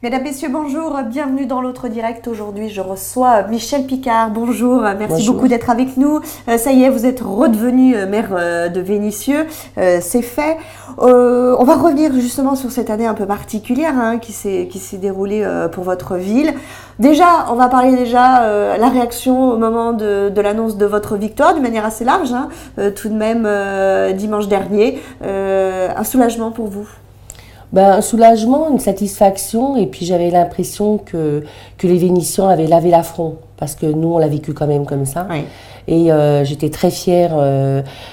Mesdames, Messieurs, bonjour, bienvenue dans l'autre direct. Aujourd'hui, je reçois Michel Picard. Bonjour, merci beaucoup d'être avec nous. Ça y est, vous êtes redevenu maire de Vénissieux, c'est fait. On va revenir justement sur cette année un peu particulière qui s'est déroulée pour votre ville. Déjà, on va parler la réaction au moment de l'annonce de votre victoire, d'une manière assez large, tout de même dimanche dernier. Un soulagement pour vous? Un soulagement, une satisfaction, et puis j'avais l'impression que les Vénitiens avaient lavé l'affront, parce que nous, on l'a vécu quand même comme ça. Oui. Et j'étais très fière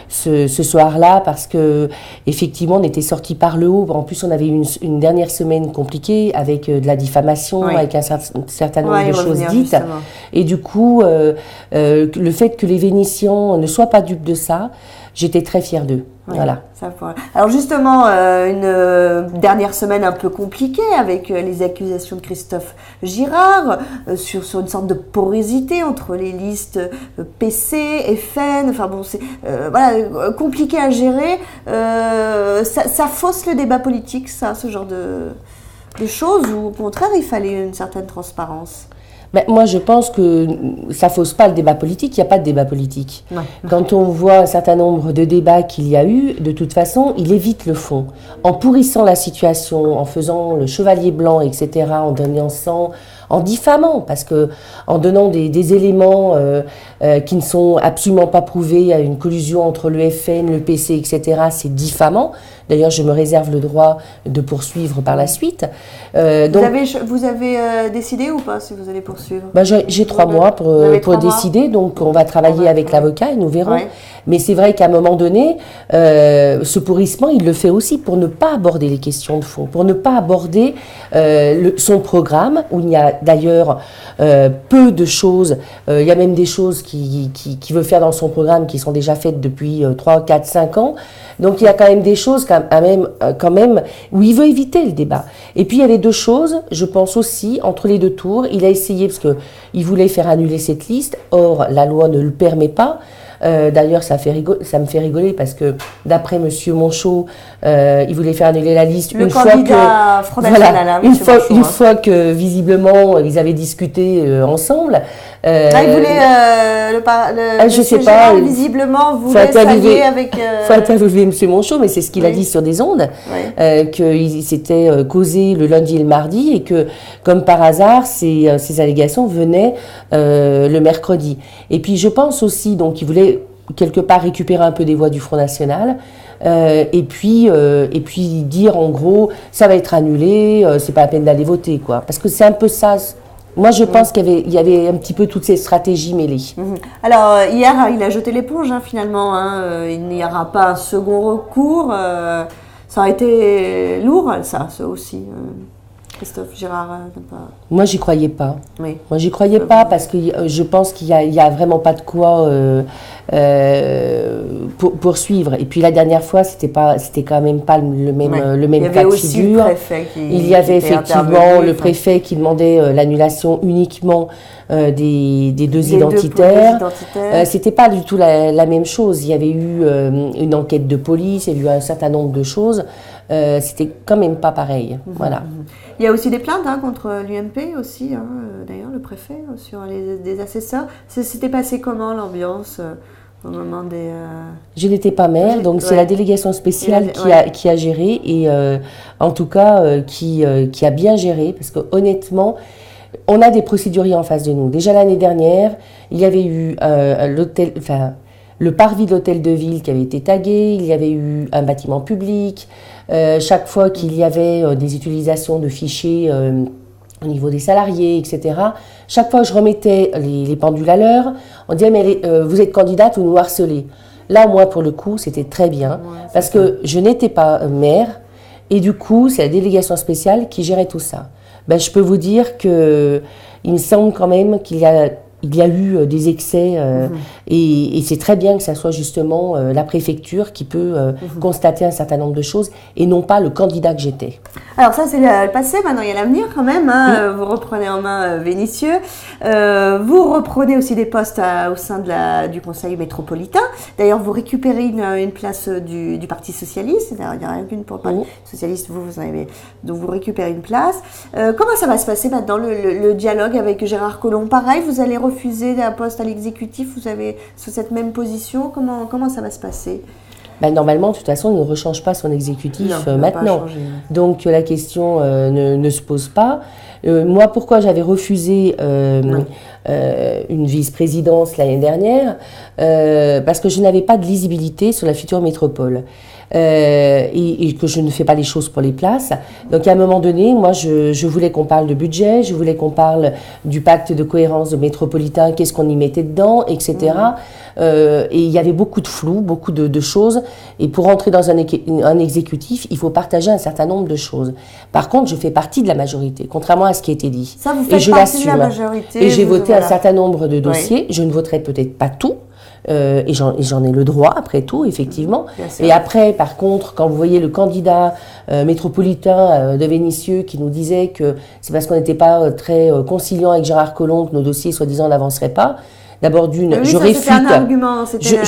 ce soir-là, parce que effectivement, on était sortis par le haut. En plus, on avait une dernière semaine compliquée, avec de la diffamation, Oui. avec un certain nombre de choses dites. Justement. Et du coup, le fait que les Vénitiens ne soient pas dupes de ça, j'étais très fière d'eux. Ouais, voilà. Alors justement, une dernière semaine un peu compliquée avec les accusations de Christophe Girard sur une sorte de porosité entre les listes PC, FN, enfin bon, c'est compliqué à gérer. Ça fausse le débat politique, ce genre de choses, ou au contraire, il fallait une certaine transparence? Moi, je pense que ça fausse pas le débat politique. Il n'y a pas de débat politique. Ouais. Quand on voit un certain nombre de débats qu'il y a eu, de toute façon, il évite le fond. En pourrissant la situation, en faisant le chevalier blanc, etc., en dénonçant, en diffamant, parce que en donnant des éléments qui ne sont absolument pas prouvés, à une collusion entre le FN, le PC, etc., c'est diffamant. D'ailleurs, je me réserve le droit de poursuivre par la suite. Vous avez décidé ou pas si vous allez poursuivre? J'ai 3 mois pour décider, donc on va travailler avec l'avocat et nous verrons. Ouais. Mais c'est vrai qu'à un moment donné, ce pourrissement, il le fait aussi pour ne pas aborder les questions de fond, pour ne pas aborder son programme, où il y a d'ailleurs peu de choses. Il y a même des choses qu'il veut faire dans son programme qui sont déjà faites depuis 3, 4, 5 ans. Donc il y a quand même des choses quand même où il veut éviter le débat. Et puis il y a les deux choses, je pense aussi, entre les deux tours, il a essayé, parce qu'il voulait faire annuler cette liste, or la loi ne le permet pas. D'ailleurs, ça me fait rigoler parce que d'après Monsieur Monchot, il voulait faire annuler la liste une fois que visiblement ils avaient discuté ensemble. Il voulait je sais pas. Visiblement voulait s'allier avec. Faut interviewer Monsieur Monchot, mais c'est ce qu'il a dit sur des ondes, qu'il s'était causé le lundi et le mardi et que, comme par hasard, ces allégations venaient le mercredi. Et puis je pense aussi, donc, qu'il voulait quelque part récupérer un peu des voix du Front National, et puis dire en gros ça va être annulé, c'est pas la peine d'aller voter, quoi, parce que c'est un peu ça. Moi, je pense qu'il y avait un petit peu toutes ces stratégies mêlées. Alors, hier, il a jeté l'éponge, finalement. Il n'y aura pas un second recours. Ça aurait été lourd, ça aussi. Christophe Girard n'a pas... Moi, j'y croyais pas. Oui. Moi, j'y croyais pas parce que je pense qu'il y a vraiment pas de quoi poursuivre. Et puis la dernière fois, c'était quand même pas le même cas de figure. Il y avait effectivement le préfet qui demandait l'annulation uniquement des deux identitaires. C'était pas du tout la même chose. Il y avait eu une enquête de police, il y a eu un certain nombre de choses. C'était quand même pas pareil. Voilà. Il y a aussi des plaintes contre l'UMP aussi, d'ailleurs, le préfet, sur des assesseurs. C'était passé comment l'ambiance au moment des... Je n'étais pas maire, donc c'est la délégation spéciale qui a géré et en tout cas qui a bien géré, parce que honnêtement, on a des procéduriers en face de nous. Déjà l'année dernière, il y avait eu le parvis de l'hôtel de ville qui avait été tagué, il y avait eu un bâtiment public. Chaque fois qu'il y avait des utilisations de fichiers au niveau des salariés, etc., chaque fois que je remettais les pendules à l'heure, on disait « mais vous êtes candidate ou nous harcelez ?» Là, moi, pour le coup, c'était très bien, parce que je n'étais pas maire, et du coup, c'est la délégation spéciale qui gérait tout ça. Je peux vous dire qu'il me semble quand même qu'il y a il y a eu des excès et c'est très bien que ça soit justement la préfecture qui peut constater un certain nombre de choses et non pas le candidat que j'étais. Alors ça c'est le passé, maintenant il y a l'avenir quand même, hein. Vous reprenez en main Vénissieux, vous reprenez aussi des postes au sein du conseil métropolitain. D'ailleurs vous récupérez une place du Parti Socialiste, d'ailleurs il n'y a rien qu'une pour le Parti Socialiste, vous en avez, donc vous récupérez une place. Comment ça va se passer maintenant le dialogue avec Gérard Collomb? Pareil, vous allez refuser un poste à l'exécutif, vous avez sur cette même position, comment ça va se passer? Normalement, de toute façon, il ne rechange pas son exécutif maintenant. Donc la question ne se pose pas. Moi, pourquoi j'avais refusé une vice-présidence l'année dernière? Parce que je n'avais pas de lisibilité sur la future métropole. Et que je ne fais pas les choses pour les places. Donc à un moment donné, moi je voulais qu'on parle de budget, je voulais qu'on parle du pacte de cohérence métropolitain, qu'est-ce qu'on y mettait dedans, etc. Et il y avait beaucoup de flou, beaucoup de choses. Et pour entrer dans un exécutif, il faut partager un certain nombre de choses. Par contre, je fais partie de la majorité, contrairement à ce qui a été dit. Ça, vous faites partie de la majorité. Et j'ai voté un certain nombre de dossiers. Je ne voterai peut-être pas tout. Et j'en ai le droit, après tout, effectivement. Et après, par contre, quand vous voyez le candidat métropolitain de Vénissieux qui nous disait que c'est parce qu'on n'était pas très conciliant avec Gérard Collomb que nos dossiers, soi-disant, n'avanceraient pas. D'abord je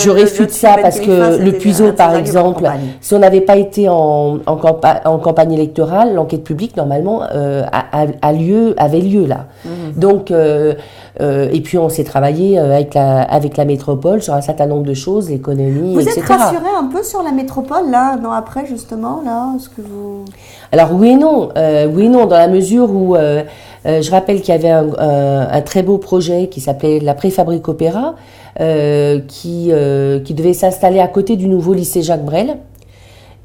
réfute ça parce que le Puiseau, par exemple, si on n'avait pas été en campagne électorale, l'enquête publique, normalement, avait lieu là. Donc, et puis on s'est travaillé avec la métropole sur un certain nombre de choses, l'économie, etc. Vous êtes rassuré un peu sur la métropole, là, un an après, justement, là, ce que vous... Alors oui et non, dans la mesure où... je rappelle qu'il y avait un très beau projet qui s'appelait la Préfabrique Opéra, qui devait s'installer à côté du nouveau lycée Jacques Brel.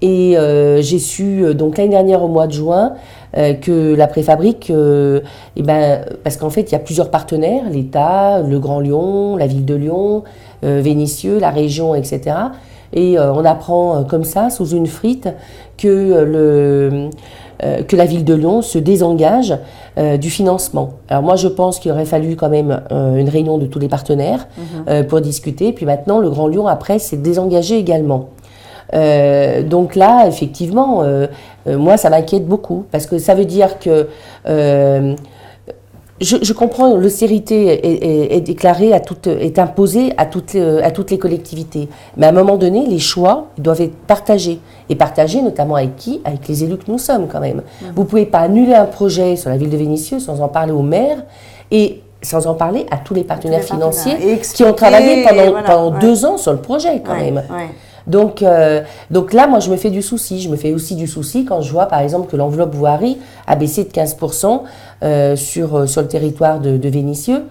Et j'ai su, donc l'année dernière au mois de juin, que la Préfabrique, parce qu'en fait il y a plusieurs partenaires, l'État, le Grand Lyon, la ville de Lyon, Vénissieux, la région, etc. Et on apprend comme ça, sous une frite, que la ville de Lyon se désengage du financement. Alors moi je pense qu'il aurait fallu quand même une réunion de tous les partenaires pour discuter. Puis maintenant le Grand Lyon après s'est désengagé également. Donc là effectivement moi ça m'inquiète beaucoup parce que ça veut dire que je comprends, l'austérité est déclarée est imposée à toutes les collectivités. Mais à un moment donné, les choix doivent être partagés. Et partagés notamment avec qui? Avec les élus que nous sommes quand même. Vous ne pouvez pas annuler un projet sur la ville de Vénissieux sans en parler au maire et sans en parler à tous les partenaires financiers qui ont travaillé pendant 2 ans sur le projet quand même. Donc là, moi, je me fais du souci. Je me fais aussi du souci quand je vois, par exemple, que l'enveloppe voirie a baissé de 15% sur le territoire de Vénissieux.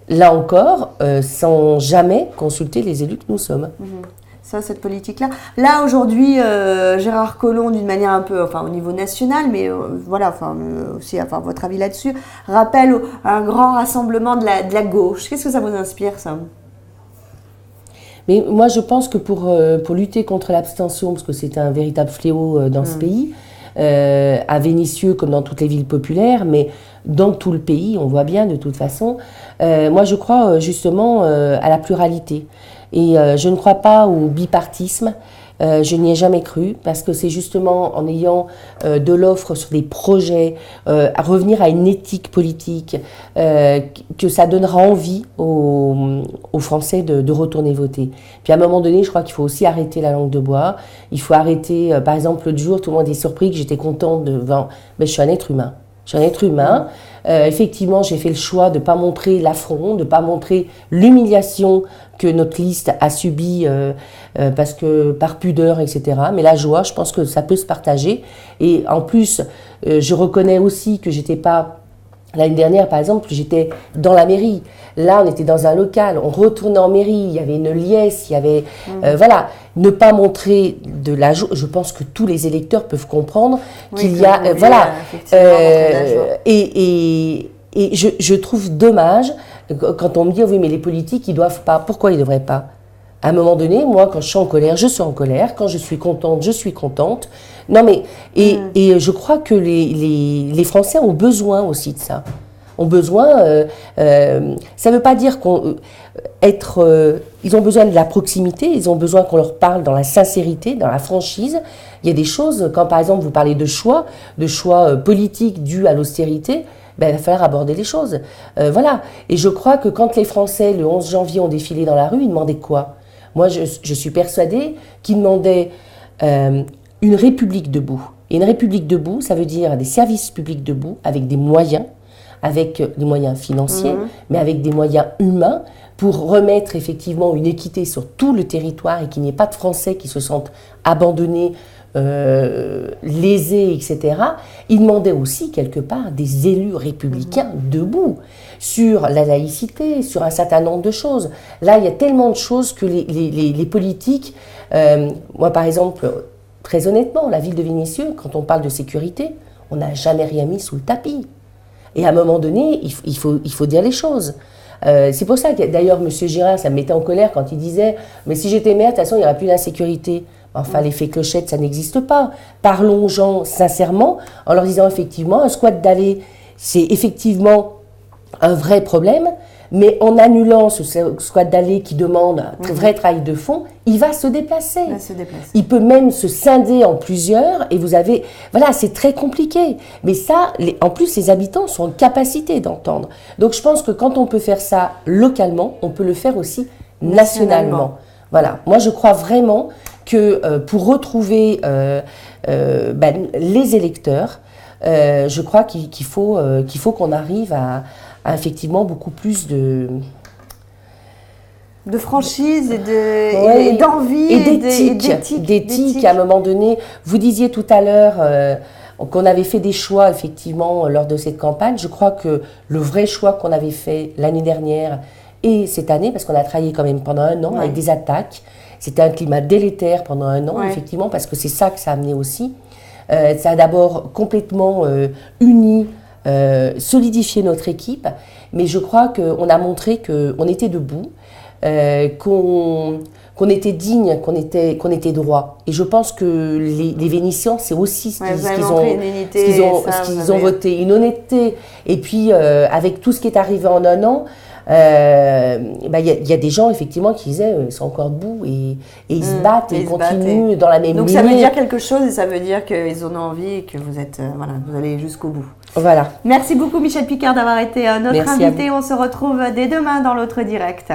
Là encore, sans jamais consulter les élus que nous sommes. Ça, cette politique-là. Là, aujourd'hui, Gérard Collomb, d'une manière un peu, au niveau national, mais aussi, votre avis là-dessus, rappelle un grand rassemblement de la gauche. Qu'est-ce que ça vous inspire, ça ? Mais moi, je pense que pour lutter contre l'abstention, parce que c'est un véritable fléau dans ce pays, à Vénissieux comme dans toutes les villes populaires, mais dans tout le pays, on voit bien de toute façon, moi je crois justement à la pluralité. Et je ne crois pas au bipartisme. Je n'y ai jamais cru parce que c'est justement en ayant de l'offre sur des projets, à revenir à une éthique politique, que ça donnera envie aux Français de retourner voter. Puis à un moment donné, je crois qu'il faut aussi arrêter la langue de bois. Il faut arrêter, par exemple, l'autre jour, tout le monde est surpris que j'étais contente mais je suis un être humain. Je suis un être humain. Effectivement, j'ai fait le choix de ne pas montrer l'affront, de ne pas montrer l'humiliation que notre liste a subie parce que par pudeur, etc. Mais la joie, je pense que ça peut se partager. Et en plus, je reconnais aussi que j'étais pas... L'année dernière, par exemple, j'étais dans la mairie. Là, on était dans un local. On retournait en mairie. Il y avait une liesse. Il y avait... voilà. Ne pas montrer de la joie. Je pense que tous les électeurs peuvent comprendre qu'il y a... voilà. Et je trouve dommage quand on me dit « Oui, mais les politiques, ils doivent pas. » Pourquoi ils ne devraient pas? À un moment donné, moi, quand je suis en colère, je suis en colère. Quand je suis contente, je suis contente. Non, mais... Et je crois que les Français ont besoin aussi de ça. ont besoin, ça ne veut pas dire ils ont besoin de la proximité, ils ont besoin qu'on leur parle dans la sincérité, dans la franchise. Il y a des choses, quand par exemple vous parlez de choix politiques dus à l'austérité, ben, il va falloir aborder les choses. Voilà. Et je crois que quand les Français, le 11 janvier, ont défilé dans la rue, ils demandaient quoi? Moi, je suis persuadée qu'ils demandaient une république debout. Et une république debout, ça veut dire des services publics debout, avec des moyens financiers, mais avec des moyens humains, pour remettre effectivement une équité sur tout le territoire et qu'il n'y ait pas de Français qui se sentent abandonnés, lésés, etc. Il demandait aussi quelque part des élus républicains debout sur la laïcité, sur un certain nombre de choses. Là, il y a tellement de choses que les politiques, moi par exemple, très honnêtement, la ville de Vénissieux, quand on parle de sécurité, on n'a jamais rien mis sous le tapis. Et à un moment donné, il faut dire les choses. C'est pour ça que d'ailleurs M. Girard, ça me mettait en colère quand il disait « Mais si j'étais maire, de toute façon, il n'y aurait plus d'insécurité ». Enfin, l'effet clochette, ça n'existe pas. Parlons aux gens sincèrement, en leur disant effectivement, un squat d'allée, c'est effectivement un vrai problème, mais en annulant ce squat d'allée qui demande un vrai travail de fond, il va se déplacer. Il peut même se scinder en plusieurs, et vous avez... Voilà, c'est très compliqué. Mais ça, en plus, les habitants sont en capacité d'entendre. Donc, je pense que quand on peut faire ça localement, on peut le faire aussi nationalement. Voilà. Moi, je crois vraiment que pour retrouver les électeurs, je crois qu'il faut qu'on arrive à effectivement beaucoup plus de franchise et d'envie et d'éthique. À un moment donné, vous disiez tout à l'heure qu'on avait fait des choix effectivement lors de cette campagne. Je crois que le vrai choix qu'on avait fait l'année dernière et cette année, parce qu'on a travaillé quand même pendant un an avec des attaques, c'était un climat délétère pendant un an, effectivement, parce que c'est ça que ça a amené aussi. Ça a d'abord complètement uni, solidifié notre équipe, mais je crois qu'on a montré qu'on était debout, qu'on était digne, qu'on était droit. Et je pense que les Vénitiens, c'est aussi ce qu'ils ont voté, une honnêteté. Et puis, avec tout ce qui est arrivé en un an, y a des gens effectivement qui disaient ils sont encore debout et ils se battent et ils continuent dans la même ligne. Donc ça veut dire quelque chose et ça veut dire qu'ils en ont envie et que vous êtes vous allez jusqu'au bout. Voilà. Merci beaucoup Michel Picard d'avoir été notre invité. On se retrouve dès demain dans l'autre direct.